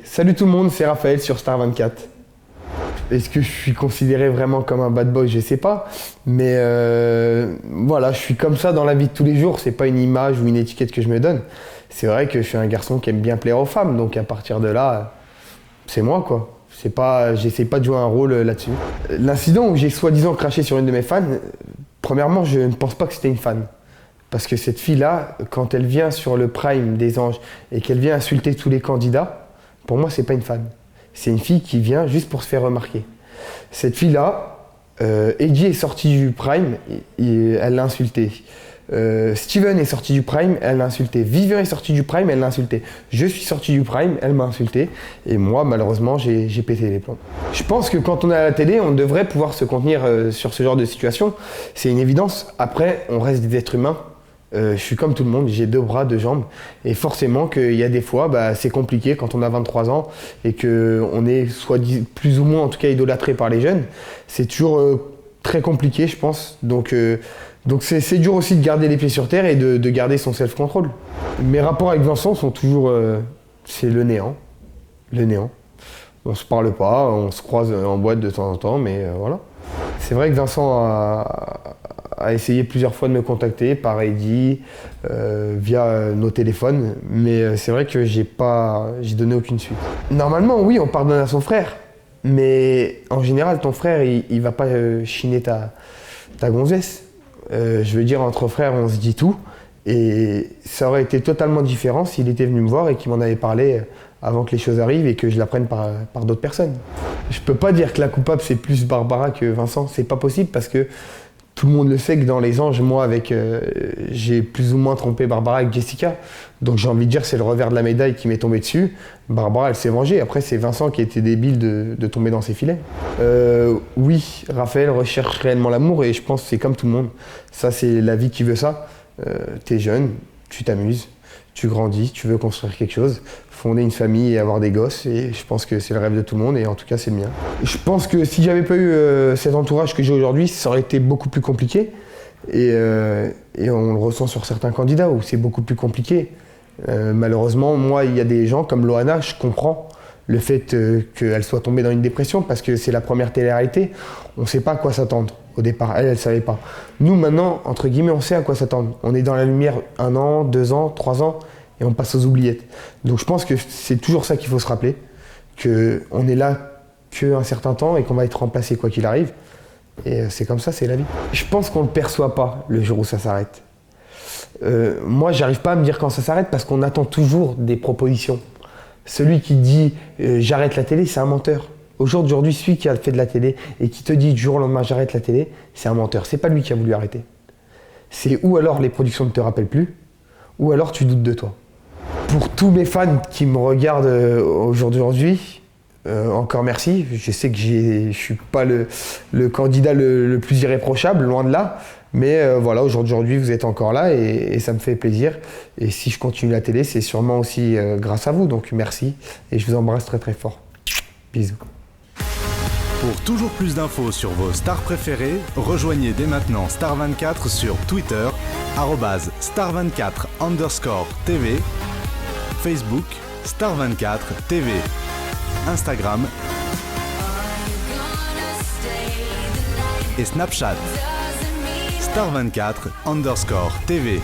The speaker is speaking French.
Salut tout le monde, c'est Raphaël sur Star 24. Est-ce que je suis considéré vraiment comme un bad boy? Je sais pas. Mais voilà, je suis comme ça dans la vie de tous les jours. C'est pas une image ou une étiquette que je me donne. C'est vrai que je suis un garçon qui aime bien plaire aux femmes. Donc à partir de là, c'est moi quoi. J'essaie pas de jouer un rôle là-dessus. L'incident où j'ai soi-disant craché sur une de mes fans, premièrement, je ne pense pas que c'était une fan. Parce que cette fille-là, quand elle vient sur le prime des anges et qu'elle vient insulter tous les candidats, pour moi, c'est pas une fan. C'est une fille qui vient juste pour se faire remarquer. Cette fille-là, Eddie est sorti du prime et elle l'a insulté. Steven est sorti du prime, elle l'a insulté. Vivian est sorti du prime, elle l'a insulté. Je suis sorti du prime, elle m'a insulté. Et moi, malheureusement, j'ai pété les plombs. Je pense que quand on est à la télé, on devrait pouvoir se contenir sur ce genre de situation. C'est une évidence. Après, on reste des êtres humains. Je suis comme tout le monde, j'ai 2 bras, 2 jambes. Et forcément qu'il y a des fois, c'est compliqué quand on a 23 ans et qu'on est plus ou moins en tout cas idolâtré par les jeunes. C'est toujours très compliqué, je pense. Donc c'est dur aussi de garder les pieds sur terre et de garder son self-control. Mes rapports avec Vincent sont toujours... c'est le néant. Le néant. On se parle pas, on se croise en boîte de temps en temps, mais voilà. C'est vrai que Vincent a essayé plusieurs fois de me contacter par Eddie, via nos téléphones, mais c'est vrai que j'ai donné aucune suite. Normalement, oui, on pardonne à son frère, mais en général, ton frère, il va pas chiner ta gonzesse. Je veux dire, entre frères, on se dit tout, et ça aurait été totalement différent s'il était venu me voir et qu'il m'en avait parlé avant que les choses arrivent et que je l'apprenne par d'autres personnes. Je peux pas dire que la coupable c'est plus Barbara que Vincent, c'est pas possible parce que tout le monde le sait que dans Les Anges, moi j'ai plus ou moins trompé Barbara avec Jessica. Donc j'ai envie de dire c'est le revers de la médaille qui m'est tombé dessus. Barbara elle s'est vengée, après c'est Vincent qui a été débile de tomber dans ses filets. Oui, Raphaël recherche réellement l'amour et je pense que c'est comme tout le monde. Ça c'est la vie qui veut ça. T'es jeune, tu t'amuses, tu grandis, tu veux construire quelque chose, fonder une famille et avoir des gosses, et je pense que c'est le rêve de tout le monde, et en tout cas c'est le mien. Je pense que si j'avais pas eu cet entourage que j'ai aujourd'hui, ça aurait été beaucoup plus compliqué, et on le ressent sur certains candidats où c'est beaucoup plus compliqué. Malheureusement, moi il y a des gens comme Loana, je comprends le fait qu'elle soit tombée dans une dépression parce que c'est la première télé-réalité, on sait pas à quoi s'attendre. Au départ, elle savait pas. Nous, maintenant, entre guillemets, on sait à quoi s'attendre. On est dans la lumière 1 an, 2 ans, 3 ans, et on passe aux oubliettes. Donc je pense que c'est toujours ça qu'il faut se rappeler, qu'on est là qu'un certain temps et qu'on va être remplacé quoi qu'il arrive. Et c'est comme ça, c'est la vie. Je pense qu'on ne le perçoit pas le jour où ça s'arrête. Moi, j'arrive pas à me dire quand ça s'arrête parce qu'on attend toujours des propositions. Celui qui dit j'arrête la télé, c'est un menteur. Aujourd'hui, celui qui a fait de la télé et qui te dit du jour au lendemain j'arrête la télé, c'est un menteur. C'est pas lui qui a voulu arrêter. C'est ou alors les productions ne te rappellent plus, ou alors tu doutes de toi. Pour tous mes fans qui me regardent aujourd'hui, encore merci. Je sais que je suis pas le candidat le plus irréprochable, loin de là. Mais voilà, aujourd'hui vous êtes encore là et ça me fait plaisir. Et si je continue la télé, c'est sûrement aussi grâce à vous. Donc merci et je vous embrasse très très fort. Bisous. Pour toujours plus d'infos sur vos stars préférées, rejoignez dès maintenant Star 24 sur Twitter, @star24_TV, Facebook, Star 24 TV, Instagram et Snapchat, Star 24_TV.